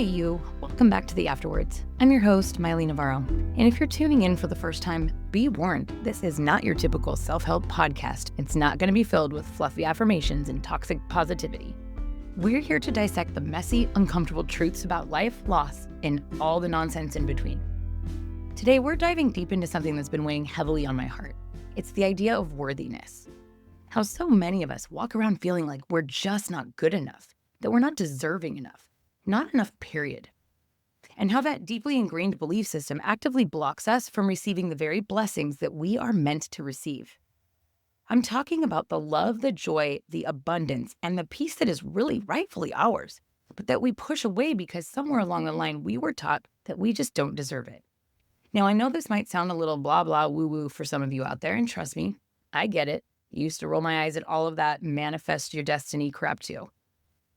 Hey you, welcome back to the AfterWords. I'm your host, Miley Navarro. And if you're tuning in for the first time, be warned, this is not your typical self-help podcast. It's not going to be filled with fluffy affirmations and toxic positivity. We're here to dissect the messy, uncomfortable truths about life, loss, and all the nonsense in between. Today, we're diving deep into something that's been weighing heavily on my heart. It's the idea of worthiness. How so many of us walk around feeling like we're just not good enough, that we're not deserving enough. Not enough, period. And how that deeply ingrained belief system actively blocks us from receiving the very blessings that we are meant to receive. I'm talking about the love, the joy, the abundance, and the peace that is really rightfully ours, but that we push away because somewhere along the line we were taught that we just don't deserve it. Now, I know this might sound a little blah, blah, woo-woo for some of you out there, and trust me, I get it. I used to roll my eyes at all of that manifest your destiny crap too.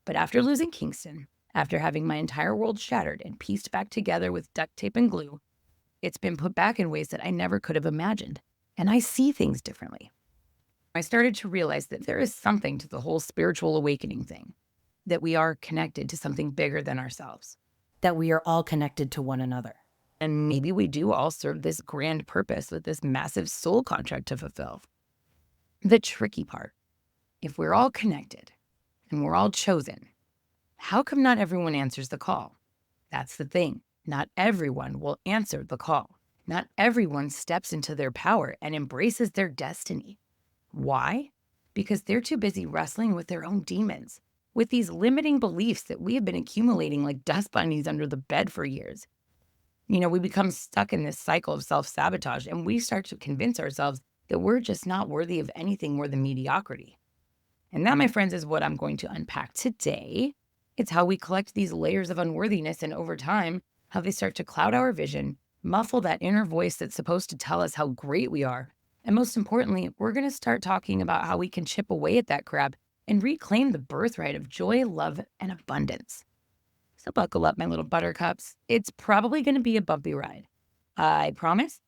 But after losing Kingston, after having my entire world shattered and pieced back together with duct tape and glue, it's been put back in ways that I never could have imagined, and I see things differently. I started to realize that there is something to the whole spiritual awakening thing, that we are connected to something bigger than ourselves, that we are all connected to one another. And maybe we do all serve this grand purpose with this massive soul contract to fulfill. The tricky part, if we're all connected and we're all chosen, how come not everyone answers the call? That's the thing. Not everyone will answer the call. Not everyone steps into their power and embraces their destiny. Why? Because they're too busy wrestling with their own demons, with these limiting beliefs that we have been accumulating like dust bunnies under the bed for years. We become stuck in this cycle of self-sabotage, and we start to convince ourselves that we're just not worthy of anything more than mediocrity. And that, my friends, is what I'm going to unpack today. It's how we collect these layers of unworthiness, and over time, how they start to cloud our vision, muffle that inner voice that's supposed to tell us how great we are. And most importantly, we're going to start talking about how we can chip away at that crap and reclaim the birthright of joy, love, and abundance. So buckle up, my little buttercups. It's probably going to be a bumpy ride. I promise?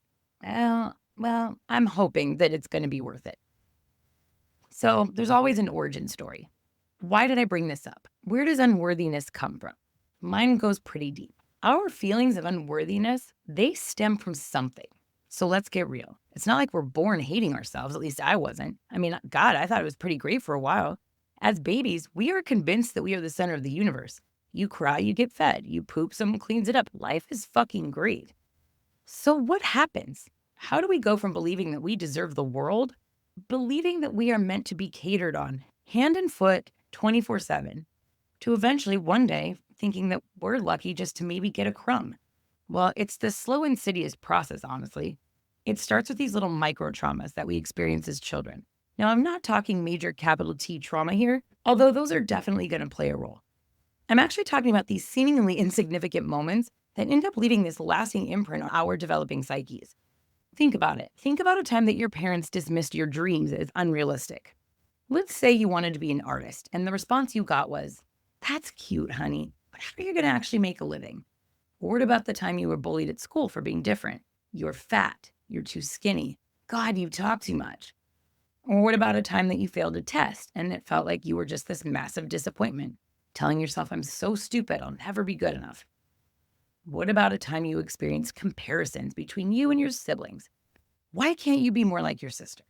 Well, I'm hoping that it's going to be worth it. So there's always an origin story. Why did I bring this up? Where does unworthiness come from? Mine goes pretty deep. Our feelings of unworthiness, they stem from something. So let's get real. It's not like we're born hating ourselves, at least I wasn't. God, I thought it was pretty great for a while. As babies, we are convinced that we are the center of the universe. You cry, you get fed. You poop, someone cleans it up. Life is fucking great. So what happens? How do we go from believing that we deserve the world, believing that we are meant to be catered on, hand and foot, 24/7, to eventually one day thinking that we're lucky just to maybe get a crumb? Well, it's this slow, insidious process, honestly. It starts with these little micro traumas that we experience as children. Now, I'm not talking major capital T trauma here, although those are definitely going to play a role. I'm actually talking about these seemingly insignificant moments that end up leaving this lasting imprint on our developing psyches. Think about it. Think about a time that your parents dismissed your dreams as unrealistic. Let's say you wanted to be an artist, and the response you got was, "That's cute, honey, but how are you going to actually make a living?" Or what about the time you were bullied at school for being different? "You're fat. You're too skinny. God, you talk too much." Or what about a time that you failed a test, and it felt like you were just this massive disappointment, telling yourself, "I'm so stupid, I'll never be good enough." What about a time you experienced comparisons between you and your siblings? "Why can't you be more like your sister?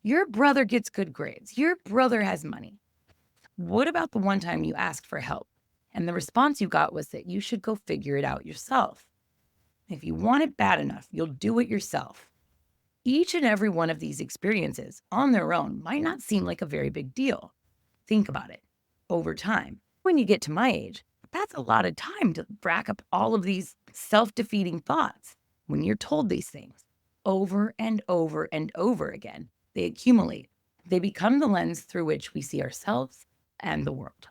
Your brother gets good grades. Your brother has money." What about the one time you asked for help and the response you got was that you should go figure it out yourself? If you want it bad enough, you'll do it yourself. Each and every one of these experiences on their own might not seem like a very big deal. Think about it. Over time, when you get to my age, that's a lot of time to rack up all of these self-defeating thoughts. When you're told these things over and over and over again, they accumulate. They become the lens through which we see ourselves and the world.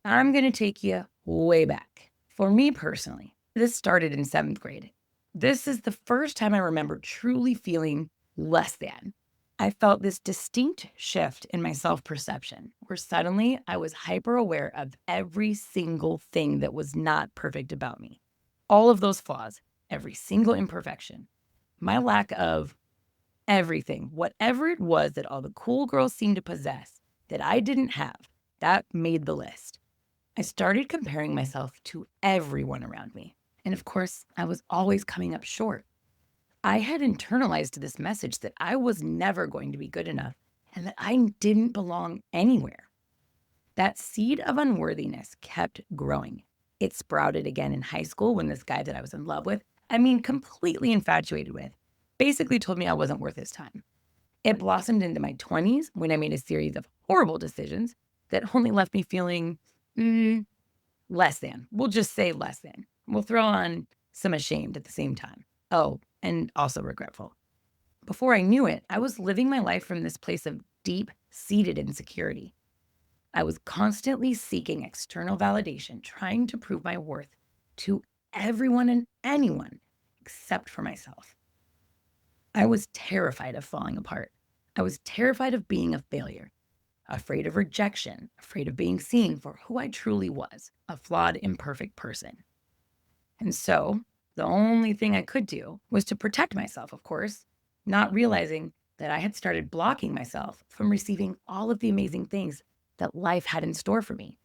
I'm going to take you way back. For me personally, this started in 7th grade. This is the first time I remember truly feeling less than. I felt this distinct shift in my self-perception, where suddenly I was hyper aware of every single thing that was not perfect about me. All of those flaws, every single imperfection, my lack of everything, whatever it was that all the cool girls seemed to possess that I didn't have, that made the list. I started comparing myself to everyone around me. And of course, I was always coming up short. I had internalized this message that I was never going to be good enough and that I didn't belong anywhere. That seed of unworthiness kept growing. It sprouted again in high school when this guy that I was in love with, completely infatuated with, basically told me I wasn't worth his time. It blossomed into my 20s when I made a series of horrible decisions that only left me feeling less than. We'll just say less than. We'll throw on some ashamed at the same time. Oh, and also regretful. Before I knew it, I was living my life from this place of deep-seated insecurity. I was constantly seeking external validation, trying to prove my worth to everyone and anyone except for myself. I was terrified of falling apart. I was terrified of being a failure, afraid of rejection, afraid of being seen for who I truly was, a flawed, imperfect person. And so the only thing I could do was to protect myself, of course, not realizing that I had started blocking myself from receiving all of the amazing things that life had in store for me.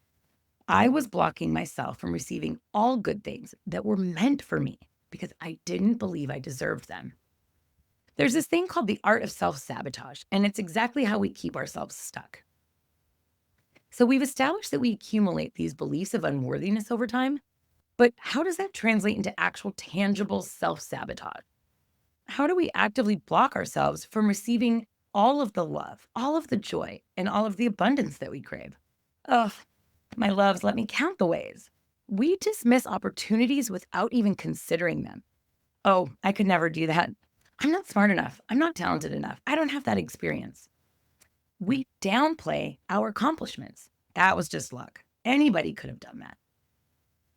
I was blocking myself from receiving all good things that were meant for me because I didn't believe I deserved them. There's this thing called the art of self-sabotage, and it's exactly how we keep ourselves stuck. So we've established that we accumulate these beliefs of unworthiness over time, but how does that translate into actual tangible self-sabotage? How do we actively block ourselves from receiving all of the love, all of the joy, and all of the abundance that we crave? Ugh, my loves, let me count the ways. We dismiss opportunities without even considering them. Oh, I could never do that. I'm not smart enough. I'm not talented enough. I don't have that experience. We downplay our accomplishments. That was just luck. Anybody could have done that.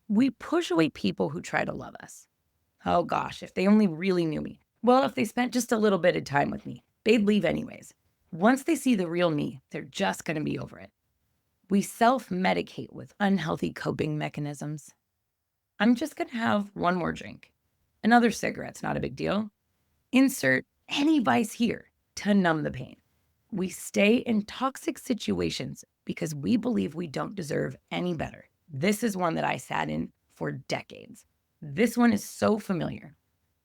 We push away people who try to love us. Oh gosh, if they only really knew me. Well, if they spent just a little bit of time with me, they'd leave anyways. Once they see the real me, they're just going to be over it. We self-medicate with unhealthy coping mechanisms. I'm just going to have one more drink. Another cigarette's not a big deal. Insert any vice here to numb the pain. We stay in toxic situations because we believe we don't deserve any better. This is one that I sat in for decades. This one is so familiar.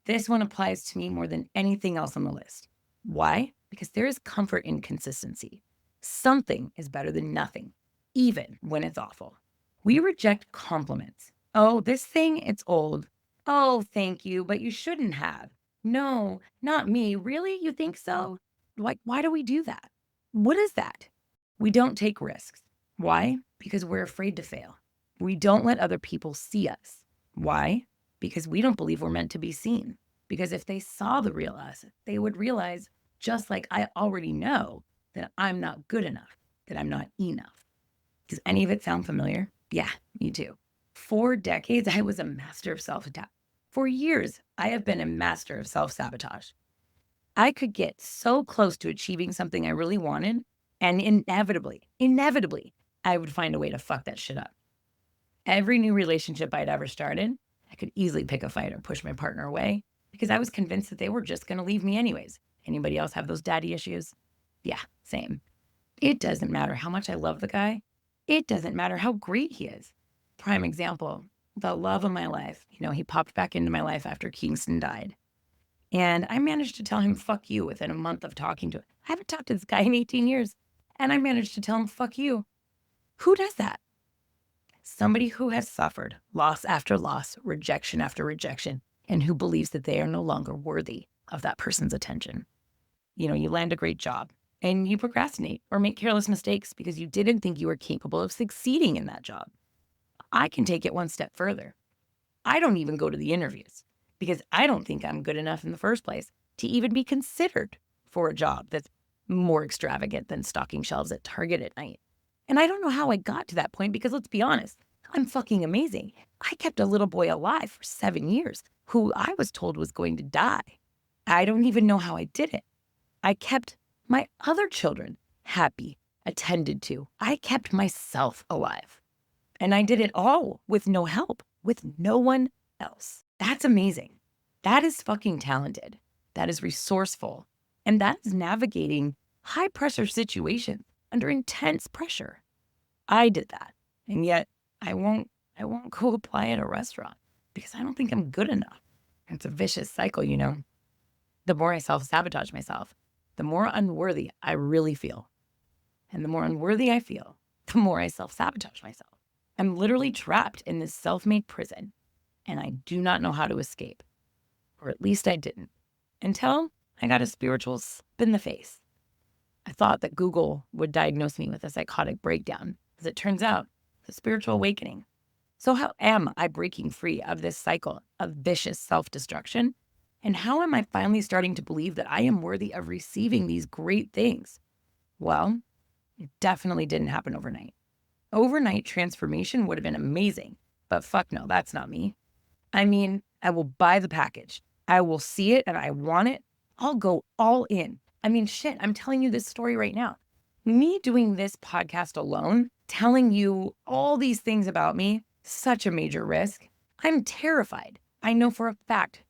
This one applies to me more than anything else on the list. Why? Because there is comfort in consistency. Something is better than nothing, even when it's awful. We reject compliments. Oh, this thing, it's old. Oh, thank you, but you shouldn't have. No, not me. Really? You think so? Why do we do that? What is that? We don't take risks. Why? Because we're afraid to fail. We don't let other people see us. Why? Because we don't believe we're meant to be seen. Because if they saw the real us, they would realize, just like I already know, that I'm not good enough, that I'm not enough. Does any of it sound familiar? Yeah, me too. For decades, I was a master of self-sabotage. For years, I have been a master of self-sabotage. I could get so close to achieving something I really wanted, and inevitably, I would find a way to fuck that shit up. Every new relationship I'd ever started, I could easily pick a fight or push my partner away because I was convinced that they were just going to leave me anyways. Anybody else have those daddy issues? Yeah, same. It doesn't matter how much I love the guy. It doesn't matter how great he is. Prime example, the love of my life. He popped back into my life after Kingston died. And I managed to tell him, fuck you, within a month of talking to him. I haven't talked to this guy in 18 years. And I managed to tell him, fuck you. Who does that? Somebody who has suffered loss after loss, rejection after rejection, and who believes that they are no longer worthy of that person's attention. You land a great job and you procrastinate or make careless mistakes because you didn't think you were capable of succeeding in that job. I can take it one step further. I don't even go to the interviews because I don't think I'm good enough in the first place to even be considered for a job that's more extravagant than stocking shelves at Target at night. And I don't know how I got to that point because let's be honest, I'm fucking amazing. I kept a little boy alive for 7 years who I was told was going to die. I don't even know how I did it. I kept my other children happy, attended to. I kept myself alive. And I did it all with no help, with no one else. That's amazing. That is fucking talented. That is resourceful. And that is navigating high pressure situations under intense pressure. I did that. And yet I won't go apply at a restaurant because I don't think I'm good enough. It's a vicious cycle, you know. The more I self-sabotage myself, the more unworthy I really feel. And the more unworthy I feel, the more I self-sabotage myself. I'm literally trapped in this self-made prison, and I do not know how to escape. Or at least I didn't. Until I got a spiritual slap in the face. I thought that Google would diagnose me with a psychotic breakdown. As it turns out, it's a spiritual awakening. So how am I breaking free of this cycle of vicious self-destruction? And how am I finally starting to believe that I am worthy of receiving these great things? Well, it definitely didn't happen overnight. Overnight transformation would have been amazing, but fuck no, that's not me. I mean, I will buy the package. I will see it and I want it. I'll go all in. I mean, shit, I'm telling you this story right now. Me doing this podcast alone, telling you all these things about me, such a major risk. I'm terrified. I know for a fact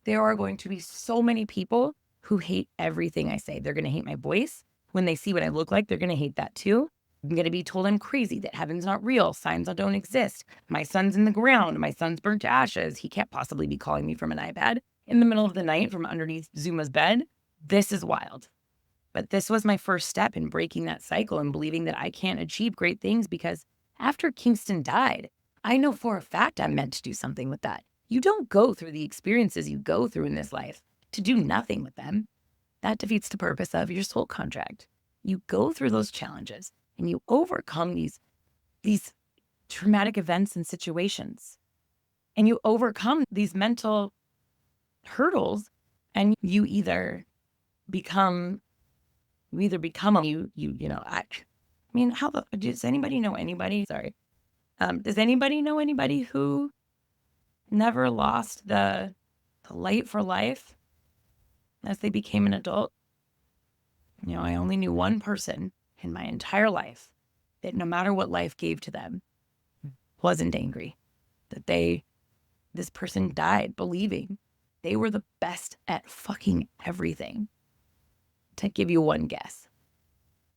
there are going to be so many people who hate everything I say. They're going to hate my voice. When they see what I look like, they're going to hate that too. I'm going to be told I'm crazy, that heaven's not real, signs don't exist. My son's in the ground. My son's burnt to ashes. He can't possibly be calling me from an iPad in the middle of the night from underneath Zuma's bed. This is wild. But this was my first step in breaking that cycle and believing that I can't achieve great things because after Kingston died, I know for a fact I'm meant to do something with that. You don't go through the experiences you go through in this life to do nothing with them. That defeats the purpose of your soul contract. You go through those challenges and you overcome these traumatic events and situations. And you overcome these mental hurdles and you either become I mean, does anybody know anybody? Sorry. Does anybody know anybody who never lost the light for life as they became an adult? You know, I only knew one person in my entire life that no matter what life gave to them, wasn't angry. That this person died believing they were the best at fucking everything. To give you one guess.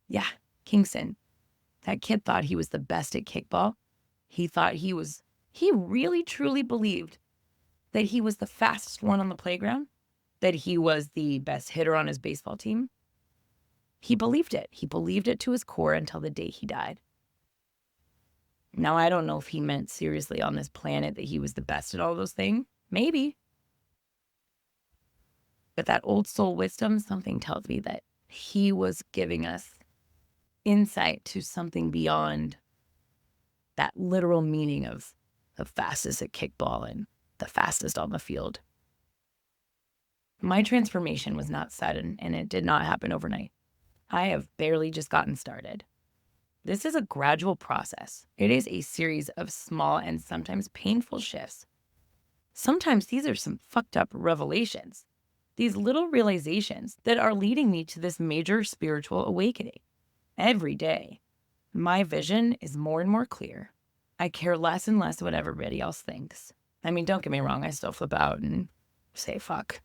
Yeah, Kingston. That kid thought he was the best at kickball. He really truly believed that he was the fastest one on the playground, that he was the best hitter on his baseball team. He believed it. He believed it to his core until the day he died. Now, I don't know if he meant seriously on this planet that he was the best at all those things. Maybe. But that old soul wisdom, something tells me that he was giving us insight to something beyond that literal meaning of the fastest at kickball and the fastest on the field. My transformation was not sudden, and it did not happen overnight. I have barely just gotten started. This is a gradual process. It is a series of small and sometimes painful shifts. Sometimes these are some fucked up revelations, these little realizations that are leading me to this major spiritual awakening. Every day, my vision is more and more clear. I care less and less what everybody else thinks. I mean, don't get me wrong, I still flip out and say fuck,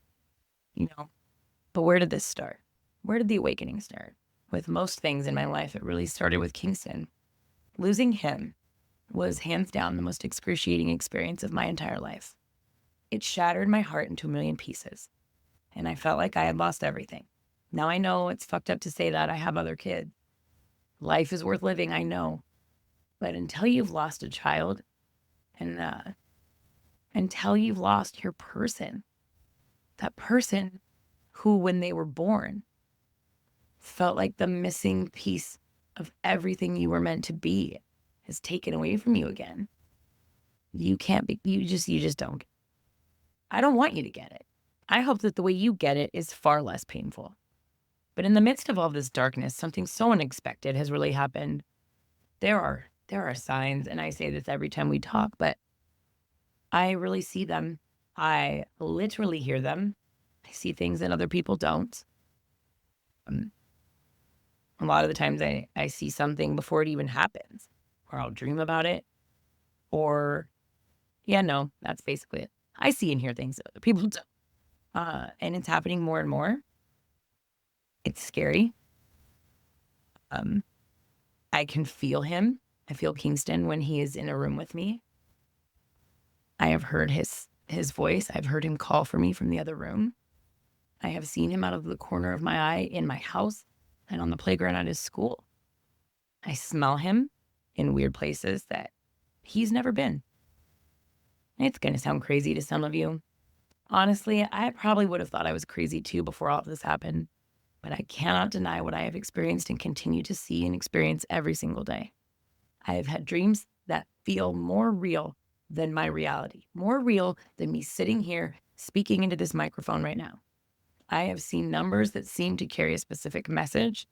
you know. But where did this start? Where did the awakening start? With most things in my life, it really started with Kingston. Losing him was hands down the most excruciating experience of my entire life. It shattered my heart into a million pieces, and I felt like I had lost everything. Now I know it's fucked up to say that. I have other kids. Life is worth living, I know. But until you've lost a child and until you've lost your person, that person who, when they were born, felt like the missing piece of everything you were meant to be is taken away from you again. You just don't. I don't want you to get it. I hope that the way you get it is far less painful. But in the midst of all this darkness, something so unexpected has really happened. There are signs, and I say this every time we talk, but I really see them. I literally hear them. I see things that other people don't. A lot of the times I see something before it even happens, or I'll dream about it, or, yeah, no, that's basically it. I see and hear things that other people don't. And it's happening more and more. It's scary. I can feel him. I feel Kingston when he is in a room with me. I have heard his voice. I've heard him call for me from the other room. I have seen him out of the corner of my eye in my house and on the playground at his school. I smell him in weird places that he's never been. It's going to sound crazy to some of you. Honestly, I probably would have thought I was crazy too before all of this happened, but I cannot deny what I have experienced and continue to see and experience every single day. I have had dreams that feel more real than my reality, more real than me sitting here speaking into this microphone right now. I have seen numbers that seem to carry a specific message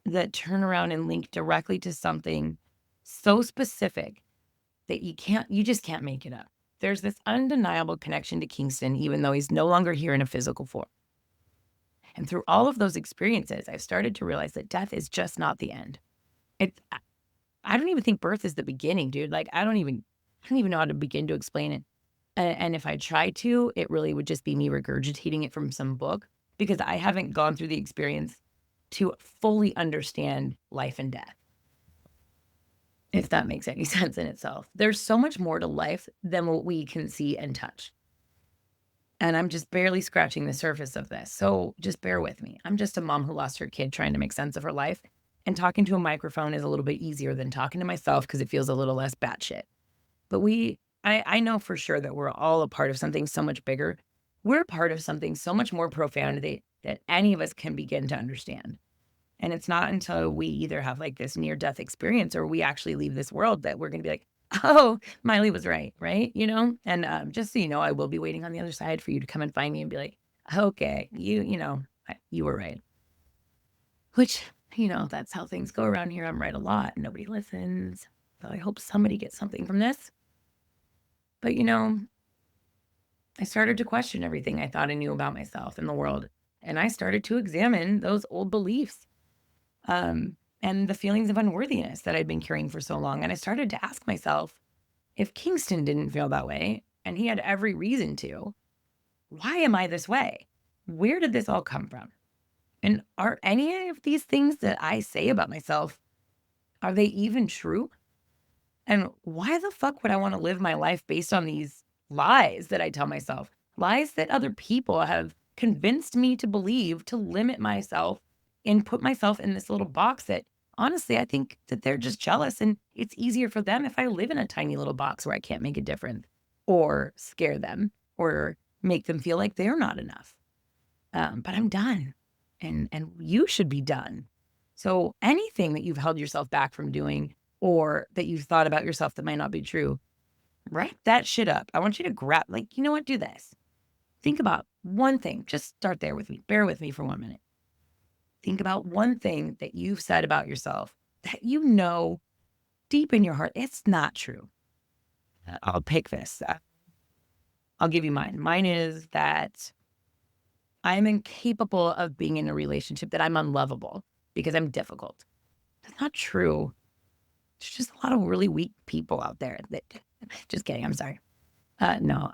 that turn around and link directly to something so specific that you just can't make it up. There's this undeniable connection to Kingston, even though he's no longer here in a physical form. And through all of those experiences, I've started to realize that death is just not the end. I don't even think birth is the beginning, dude. Like, I don't even know how to begin to explain it. And if I tried to, it really would just be me regurgitating it from some book, because I haven't gone through the experience to fully understand life and death, if that makes any sense in itself. There's so much more to life than what we can see and touch. And I'm just barely scratching the surface of this. So just bear with me. I'm just a mom who lost her kid trying to make sense of her life. And talking to a microphone is a little bit easier than talking to myself because it feels a little less batshit. But I know for sure that we're all a part of something so much bigger. We're a part of something so much more profound that any of us can begin to understand. And it's not until we either have like this near-death experience or we actually leave this world that we're going to be like, oh, Miley was right? And just so you know, I will be waiting on the other side for you to come and find me and be like, okay, you were right. Which, that's how things go around here. I'm right a lot. Nobody listens. So I hope somebody gets something from this. But, I started to question everything I thought I knew about myself and the world. And I started to examine those old beliefs and the feelings of unworthiness that I'd been carrying for so long. And I started to ask myself, if Kingston didn't feel that way, and he had every reason to, why am I this way? Where did this all come from? And are any of these things that I say about myself, are they even true? And why the fuck would I want to live my life based on these lies that I tell myself? Lies that other people have convinced me to believe to limit myself and put myself in this little box that honestly, I think that they're just jealous and it's easier for them if I live in a tiny little box where I can't make a difference or scare them or make them feel like they're not enough. But I'm done and you should be done. So anything that you've held yourself back from doing or that you've thought about yourself that might not be true, write that shit up. I want you to grab, you know what? Do this. Think about one thing. Just start there with me. Bear with me for 1 minute. Think about one thing that you've said about yourself that you know deep in your heart, it's not true. I'll pick this. I'll give you mine. Mine is that I'm incapable of being in a relationship, that I'm unlovable because I'm difficult. That's not true. There's just a lot of really weak people out there that, just kidding. I'm sorry. No,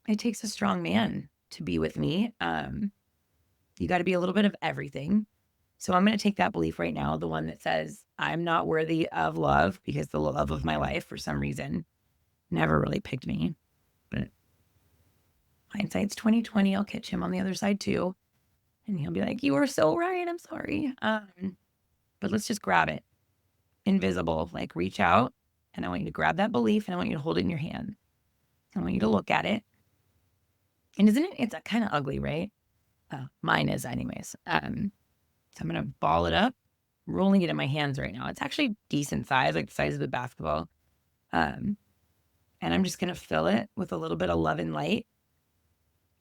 it takes a strong man to be with me. You got to be a little bit of everything. So I'm going to take that belief right now, the one that says I'm not worthy of love because the love of my life, for some reason, never really picked me. But hindsight's 2020. I'll catch him on the other side too. And he'll be like, you were so right. I'm sorry. But let's just grab it. Invisible, reach out. And I want you to grab that belief and I want you to hold it in your hand. I want you to look at it. And it's kind of ugly, right? Mine is anyways. So I'm going to ball it up, rolling it in my hands right now. It's actually decent size, like the size of a basketball. And I'm just going to fill it with a little bit of love and light.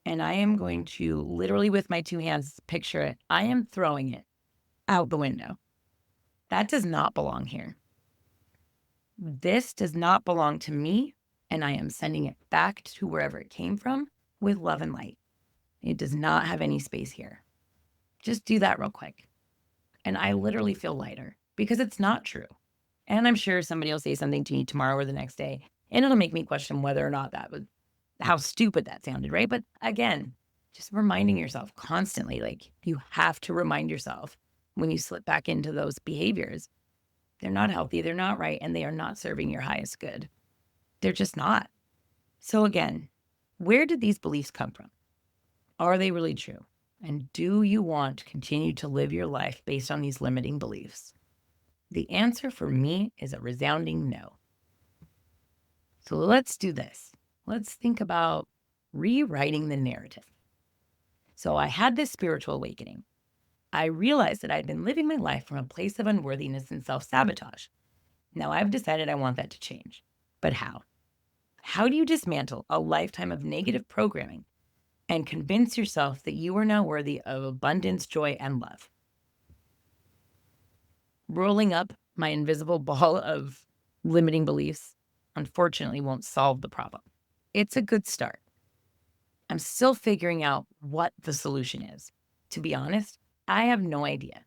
And I am going to literally with my two hands, picture it. I am throwing it out the window. That does not belong here. This does not belong to me. And I am sending it back to wherever it came from with love and light. It does not have any space here. Just do that real quick. And I literally feel lighter because it's not true. And I'm sure somebody will say something to me tomorrow or the next day, and it'll make me question whether or not that was how stupid that sounded, right? But again, just reminding yourself constantly, you have to remind yourself when you slip back into those behaviors They're not healthy, they're not right, and they are not serving your highest good. They're just not. So again, where did these beliefs come from? Are they really true? And do you want to continue to live your life based on these limiting beliefs? The answer for me is a resounding no. So let's do this. Let's think about rewriting the narrative. So I had this spiritual awakening. I realized that I'd been living my life from a place of unworthiness and self-sabotage. Now I've decided I want that to change. But how? How do you dismantle a lifetime of negative programming and convince yourself that you are now worthy of abundance, joy, and love? Rolling up my invisible ball of limiting beliefs, unfortunately, won't solve the problem. It's a good start. I'm still figuring out what the solution is. To be honest, I have no idea.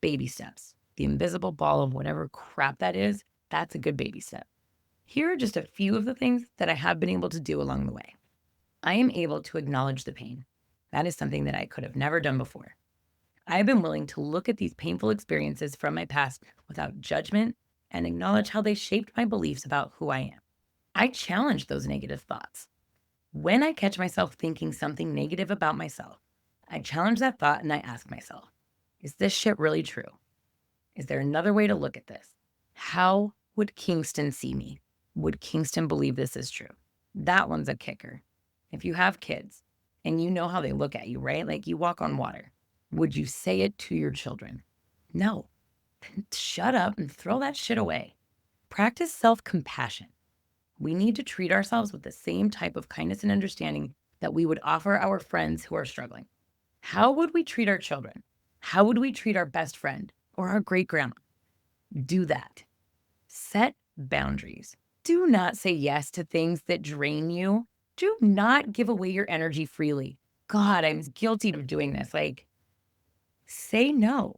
Baby steps. The invisible ball of whatever crap that is, that's a good baby step. Here are just a few of the things that I have been able to do along the way. I am able to acknowledge the pain. That is something that I could have never done before. I have been willing to look at these painful experiences from my past without judgment and acknowledge how they shaped my beliefs about who I am. I challenge those negative thoughts. When I catch myself thinking something negative about myself, I challenge that thought and I ask myself, is this shit really true? Is there another way to look at this? How would Kingston see me? Would Kingston believe this is true? That one's a kicker. If you have kids and you know how they look at you, right? Like you walk on water. Would you say it to your children? No. Shut up and throw that shit away. Practice self-compassion. We need to treat ourselves with the same type of kindness and understanding that we would offer our friends who are struggling. How would we treat our children? How would we treat our best friend or our great grandma? Do that. Set boundaries. Do not say yes to things that drain you. Do not give away your energy freely. God, I'm guilty of doing this. Say no.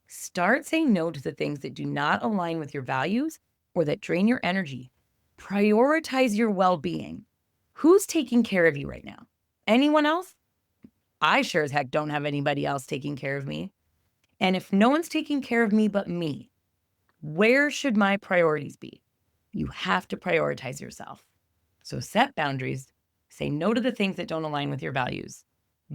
Start saying no to the things that do not align with your values or that drain your energy. Prioritize your well-being. Who's taking care of you right now? Anyone else? I sure as heck don't have anybody else taking care of me. And if no one's taking care of me but me, where should my priorities be? You have to prioritize yourself. So set boundaries. Say no to the things that don't align with your values.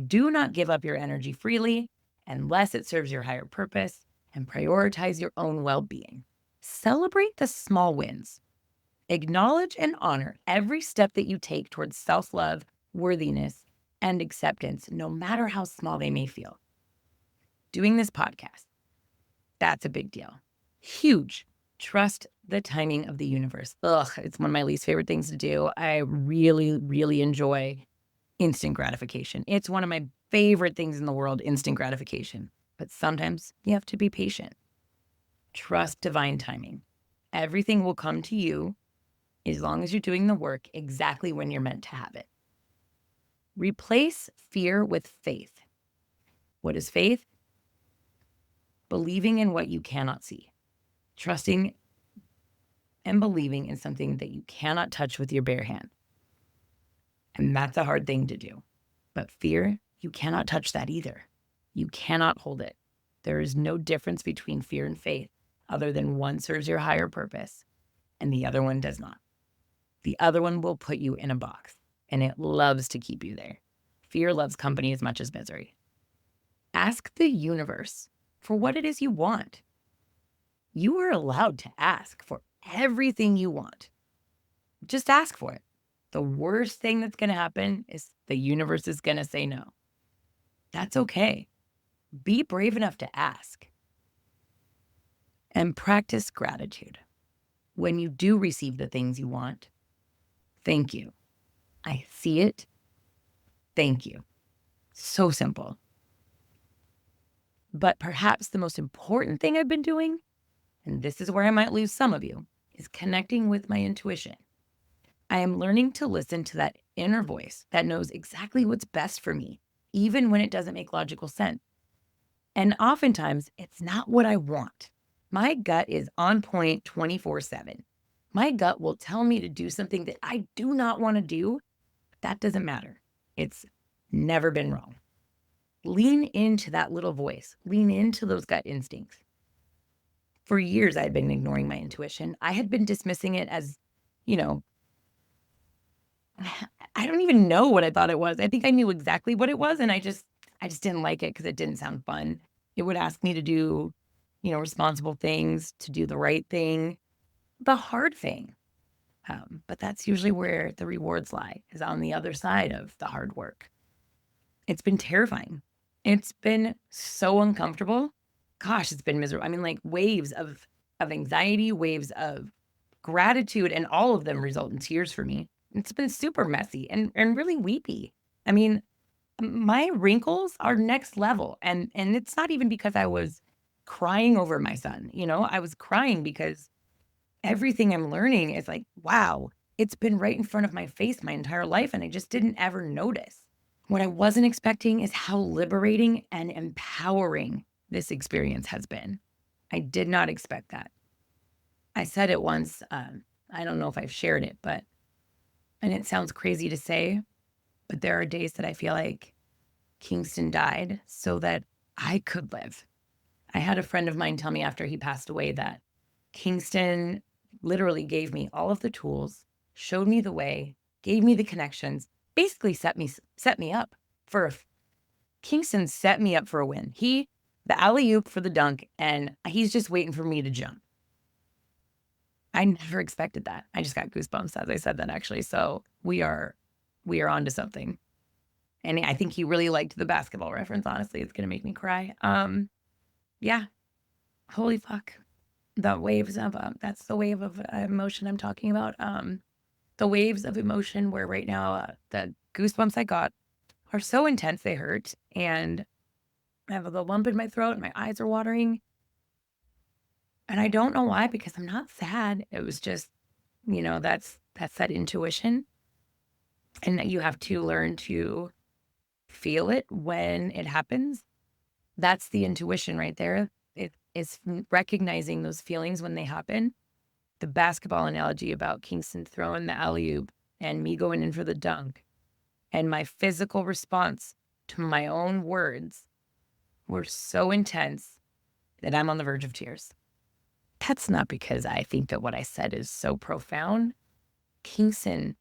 Do not give up your energy freely unless it serves your higher purpose, and prioritize your own well-being. Celebrate the small wins. Acknowledge and honor every step that you take towards self-love, worthiness, and acceptance, no matter how small they may feel. Doing this podcast, that's a big deal. Huge. Trust the timing of the universe. It's one of my least favorite things to do. I really, really enjoy instant gratification. It's one of my favorite things in the world, instant gratification. But sometimes you have to be patient. Trust divine timing. Everything will come to you as long as you're doing the work exactly when you're meant to have it. Replace fear with faith. What is faith? Believing in what you cannot see. Trusting and believing in something that you cannot touch with your bare hand. And that's a hard thing to do. But fear, you cannot touch that either. You cannot hold it. There is no difference between fear and faith other than one serves your higher purpose and the other one does not. The other one will put you in a box and it loves to keep you there. Fear loves company as much as misery. Ask the universe for what it is you want. You are allowed to ask for everything you want. Just ask for it. The worst thing that's going to happen is the universe is going to say no. That's okay. Be brave enough to ask. And practice gratitude. When you do receive the things you want, thank you. I see it. Thank you. So simple. But perhaps the most important thing I've been doing, and this is where I might lose some of you, is connecting with my intuition. I am learning to listen to that inner voice that knows exactly what's best for me, even when it doesn't make logical sense. And oftentimes, it's not what I want. My gut is on point 24/7. My gut will tell me to do something that I do not want to do. That doesn't matter. It's never been wrong. Lean into that little voice. Lean into those gut instincts. For years, I had been ignoring my intuition. I had been dismissing it as, you know, I don't even know what I thought it was. I think I knew exactly what it was, and I just didn't like it because it didn't sound fun. It would ask me to do, responsible things, to do the right thing, the hard thing. But that's usually where the rewards lie, is on the other side of the hard work. It's been terrifying. It's been so uncomfortable. Gosh, it's been miserable. I mean, like waves of anxiety, waves of gratitude, and all of them result in tears for me. It's been super messy and really weepy. I mean, my wrinkles are next level. And it's not even because I was crying over my son, I was crying because everything I'm learning is like, wow, it's been right in front of my face my entire life, and I just didn't ever notice. What I wasn't expecting is how liberating and empowering this experience has been. I did not expect that. I said it once. I don't know if I've shared it, and it sounds crazy to say, but there are days that I feel like Kingston died so that I could live. I had a friend of mine tell me after he passed away that Kingston literally gave me all of the tools, showed me the way, gave me the connections, basically set me up for a Kingston set me up for a win. The alley-oop for the dunk, and he's just waiting for me to jump. I never expected that. I just got goosebumps as I said that, actually. So we are on to something. And I think he really liked the basketball reference. Honestly, it's going to make me cry. Yeah. Holy fuck. That's the wave of emotion I'm talking about. The waves of emotion where right now, the goosebumps I got are so intense they hurt. And I have a lump in my throat and my eyes are watering. And I don't know why, because I'm not sad. It was just, that's that intuition. And you have to learn to feel it when it happens. That's the intuition right there. It is recognizing those feelings when they happen. The basketball analogy about Kingston throwing the alley-oop and me going in for the dunk and my physical response to my own words were so intense that I'm on the verge of tears. That's not because I think that what I said is so profound. Kingston,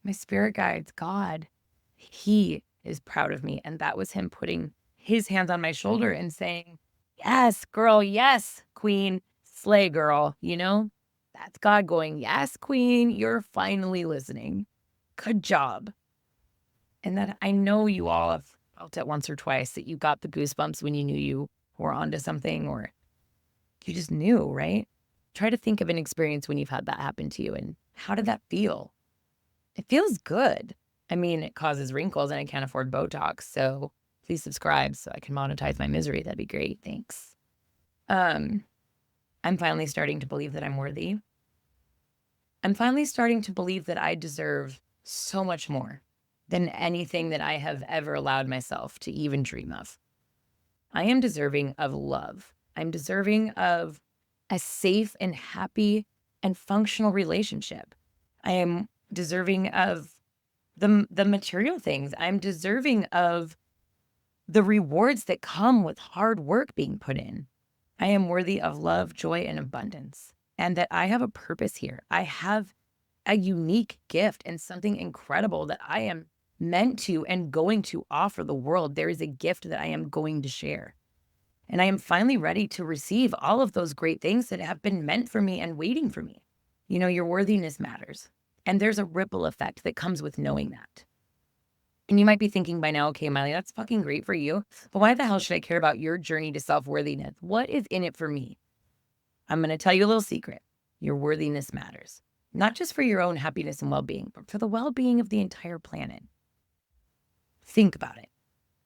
my spirit guides, God, he is proud of me. And that was him putting his hands on my shoulder and saying, yes, girl, yes, queen, slay, girl, That's God going, yes, queen, you're finally listening. Good job. And that I know you all have felt it once or twice, that you got the goosebumps when you knew you were onto something, or you just knew, right? Try to think of an experience when you've had that happen to you, and how did that feel? It feels good. I mean, it causes wrinkles and I can't afford Botox, so please subscribe so I can monetize my misery. That'd be great. Thanks. I'm finally starting to believe that I'm worthy. I'm finally starting to believe that I deserve so much more than anything that I have ever allowed myself to even dream of. I am deserving of love. I'm deserving of a safe and happy and functional relationship. I am deserving of the material things. I'm deserving of the rewards that come with hard work being put in. I am worthy of love, joy, and abundance, and that I have a purpose here. I have a unique gift and something incredible that I am meant to and going to offer the world. There is a gift that I am going to share. And I am finally ready to receive all of those great things that have been meant for me and waiting for me. Your worthiness matters. And there's a ripple effect that comes with knowing that. And you might be thinking by now, okay, Miley, that's fucking great for you, but why the hell should I care about your journey to self-worthiness? What is in it for me? I'm going to tell you a little secret. Your worthiness matters, not just for your own happiness and well-being, but for the well-being of the entire planet. Think about it.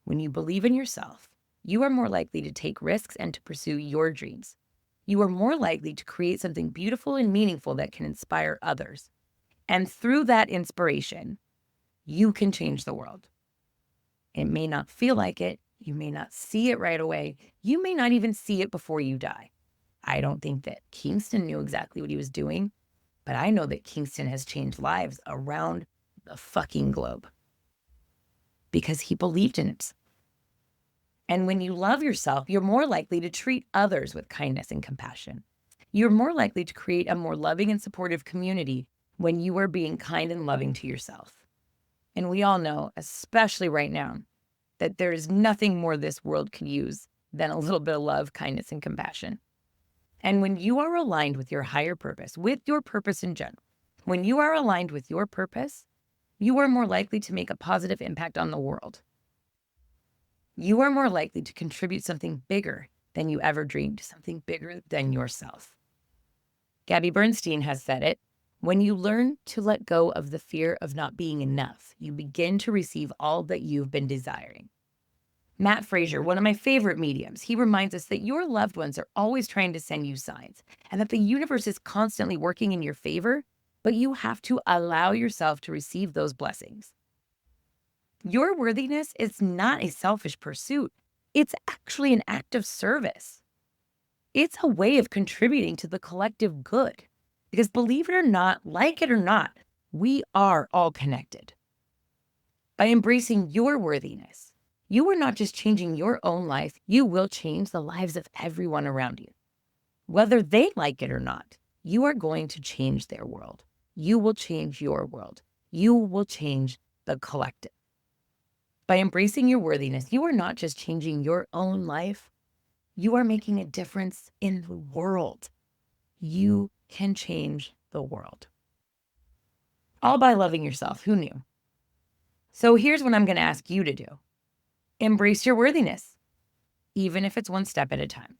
When you believe in yourself, you are more likely to take risks and to pursue your dreams. You are more likely to create something beautiful and meaningful that can inspire others. And through that inspiration, you can change the world. It may not feel like it. You may not see it right away. You may not even see it before you die. I don't think that Kingston knew exactly what he was doing, but I know that Kingston has changed lives around the fucking globe because he believed in himself. And when you love yourself, you're more likely to treat others with kindness and compassion. You're more likely to create a more loving and supportive community when you are being kind and loving to yourself. And we all know, especially right now, that there is nothing more this world could use than a little bit of love, kindness, and compassion. And when you are aligned with your higher purpose, with your purpose in general, when you are aligned with your purpose, you are more likely to make a positive impact on the world. You are more likely to contribute something bigger than you ever dreamed, something bigger than yourself. Gabby Bernstein has said it. When you learn to let go of the fear of not being enough, you begin to receive all that you've been desiring. Matt Frazier, one of my favorite mediums, he reminds us that your loved ones are always trying to send you signs and that the universe is constantly working in your favor, but you have to allow yourself to receive those blessings. Your worthiness is not a selfish pursuit. It's actually an act of service. It's a way of contributing to the collective good. Because believe it or not, like it or not, we are all connected. By embracing your worthiness, you are not just changing your own life, you will change the lives of everyone around you. Whether they like it or not, you are going to change their world. You will change your world. You will change the collective. By embracing your worthiness, you are not just changing your own life, you are making a difference in the world. You can change the world. All by loving yourself. Who knew? So here's what I'm going to ask you to do. Embrace your worthiness, even if it's one step at a time.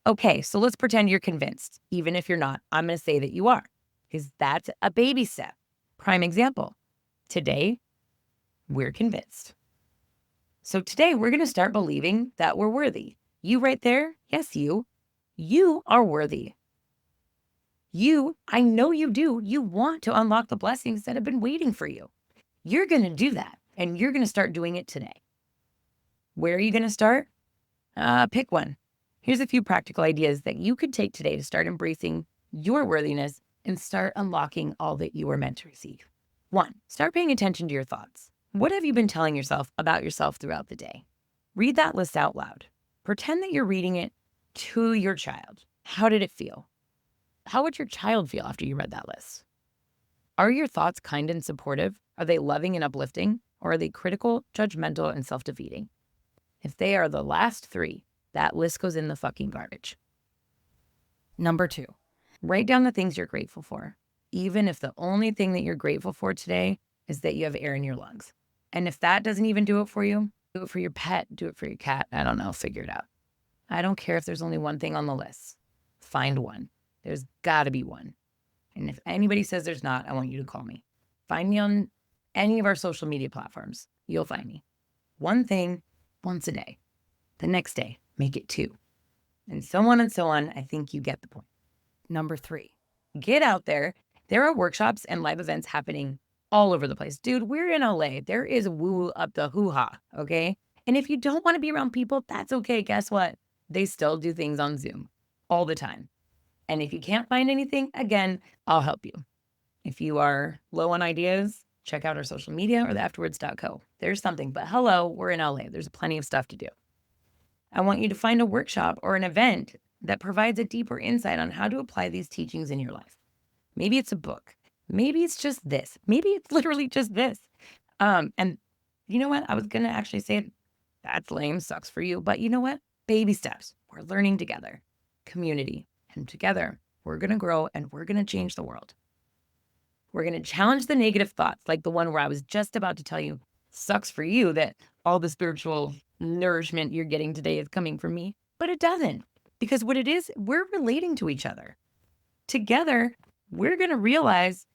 Okay, so let's pretend you're convinced. Even if you're not, I'm going to say that you are, because that's a baby step. Prime example. Today, we're convinced. So today, we're going to start believing that we're worthy. You right there, yes, you are worthy. I know you do. You want to unlock the blessings that have been waiting for you. You're going to do that, and you're going to start doing it today. Where are you going to start? Pick one. Here's a few practical ideas that you could take today to start embracing your worthiness and start unlocking all that you were meant to receive. 1, start paying attention to your thoughts. What have you been telling yourself about yourself throughout the day? Read that list out loud. Pretend that you're reading it to your child. How did it feel? How would your child feel after you read that list? Are your thoughts kind and supportive? Are they loving and uplifting? Or are they critical, judgmental, and self-defeating? If they are the last 3, that list goes in the fucking garbage. Number 2, write down the things you're grateful for, even if the only thing that you're grateful for today is that you have air in your lungs. And if that doesn't even do it for you, do it for your pet, do it for your cat. I don't know, figure it out. I don't care if there's only one thing on the list. Find one. There's got to be one. And if anybody says there's not, I want you to call me. Find me on any of our social media platforms. You'll find me. One thing, once a day. The next day, make it 2. And so on and so on. I think you get the point. Number 3, get out there. There are workshops and live events happening all over the place. Dude, we're in LA. There is woo up the hoo-ha, okay? And if you don't want to be around people, that's okay. Guess what? They still do things on Zoom all the time. And if you can't find anything, again, I'll help you. If you are low on ideas, check out our social media or the AfterWords.co. There's something, but hello, we're in LA. There's plenty of stuff to do. I want you to find a workshop or an event that provides a deeper insight on how to apply these teachings in your life. Maybe it's a book. Maybe it's just this. Maybe it's literally just this. And you know what? I was going to actually say that's lame, sucks for you. But you know what? Baby steps. We're learning together. Community. And together, we're going to grow and we're going to change the world. We're going to challenge the negative thoughts, like the one where I was just about to tell you, sucks for you that all the spiritual nourishment you're getting today is coming from me. But it doesn't. Because what it is, we're relating to each other. Together, we're going to realize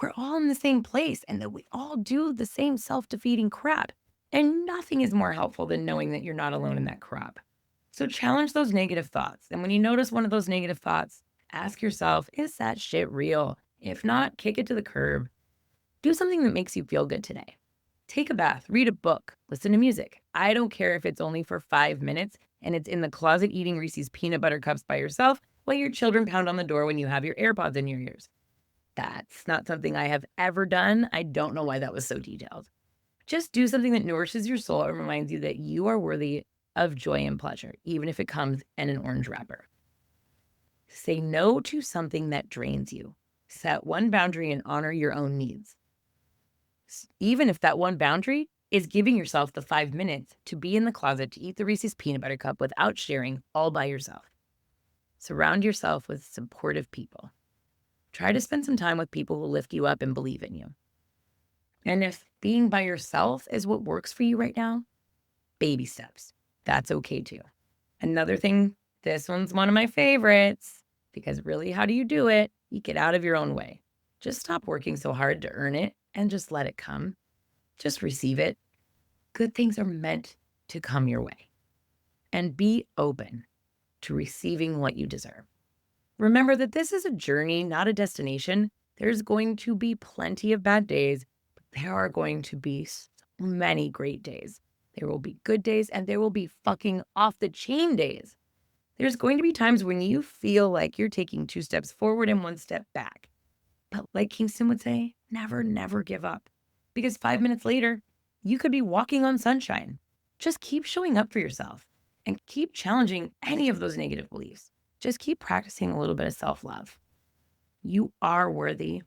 we're all in the same place and that we all do the same self-defeating crap. And nothing is more helpful than knowing that you're not alone in that crap. So challenge those negative thoughts. And when you notice one of those negative thoughts, ask yourself, is that shit real? If not, kick it to the curb. Do something that makes you feel good today. Take a bath, read a book, listen to music. I don't care if it's only for 5 minutes and it's in the closet eating Reese's peanut butter cups by yourself while your children pound on the door when you have your AirPods in your ears. That's not something I have ever done. I don't know why that was so detailed. Just do something that nourishes your soul and reminds you that you are worthy of joy and pleasure, even if it comes in an orange wrapper. Say no to something that drains you. Set one boundary and honor your own needs. Even if that one boundary is giving yourself the 5 minutes to be in the closet to eat the Reese's peanut butter cup without sharing, all by yourself. Surround yourself with supportive people. Try to spend some time with people who lift you up and believe in you. And if being by yourself is what works for you right now, baby steps. That's okay too. Another thing, this one's one of my favorites, because really, how do you do it? You get out of your own way. Just stop working so hard to earn it and just let it come. Just receive it. Good things are meant to come your way. And be open to receiving what you deserve. Remember that this is a journey, not a destination. There's going to be plenty of bad days, but there are going to be so many great days. There will be good days, and there will be fucking off the chain days. There's going to be times when you feel like you're taking 2 steps forward and 1 step back. But like Kingston would say, never, never give up. Because 5 minutes later, you could be walking on sunshine. Just keep showing up for yourself and keep challenging any of those negative beliefs. Just keep practicing a little bit of self-love. You are worthy.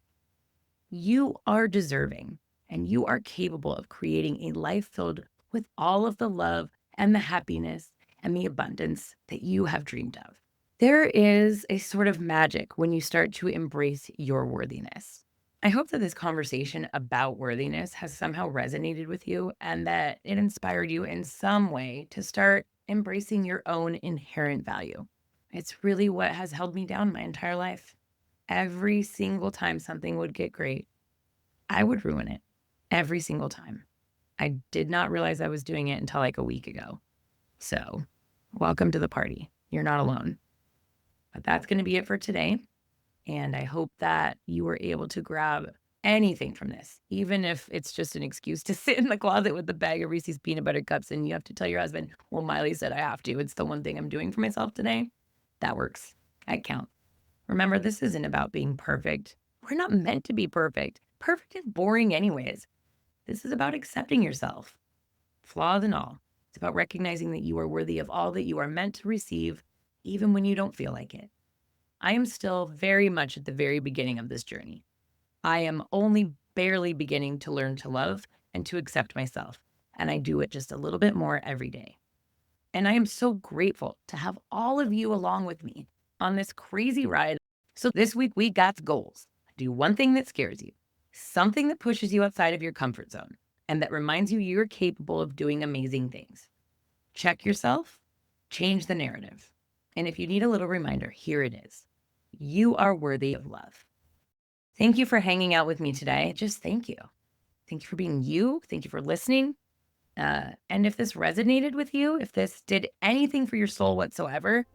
You are deserving. And you are capable of creating a life filled with all of the love and the happiness and the abundance that you have dreamed of. There is a sort of magic when you start to embrace your worthiness. I hope that this conversation about worthiness has somehow resonated with you and that it inspired you in some way to start embracing your own inherent value. It's really what has held me down my entire life. Every single time something would get great, I would ruin it. Every single time. I did not realize I was doing it until like a week ago. So, welcome to the party. You're not alone. But that's going to be it for today. And I hope that you were able to grab anything from this, even if it's just an excuse to sit in the closet with a bag of Reese's peanut butter cups and you have to tell your husband, well, Miley said I have to. It's the one thing I'm doing for myself today. That works. I count. Remember, this isn't about being perfect. We're not meant to be perfect. Perfect is boring anyways. This is about accepting yourself, flaws and all. It's about recognizing that you are worthy of all that you are meant to receive, even when you don't feel like it. I am still very much at the very beginning of this journey. I am only barely beginning to learn to love and to accept myself, and I do it just a little bit more every day. And I am so grateful to have all of you along with me on this crazy ride. So this week we got goals. Do one thing that scares you, something that pushes you outside of your comfort zone, and that reminds you you're capable of doing amazing things. Check yourself, change the narrative. And if you need a little reminder, here it is. You are worthy of love. Thank you for hanging out with me today. Just thank you. Thank you for being you. Thank you for listening. And if this resonated with you, if this did anything for your soul whatsoever,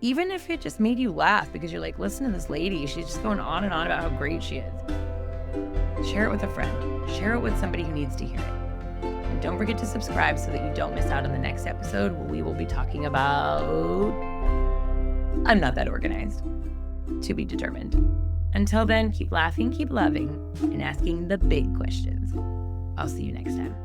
even if it just made you laugh because you're like, listen to this lady, she's just going on and on about how great she is. Share it with a friend. Share it with somebody who needs to hear it. And don't forget to subscribe so that you don't miss out on the next episode where we will be talking about... I'm not that organized. To be determined. Until then, keep laughing, keep loving, and asking the big questions. I'll see you next time.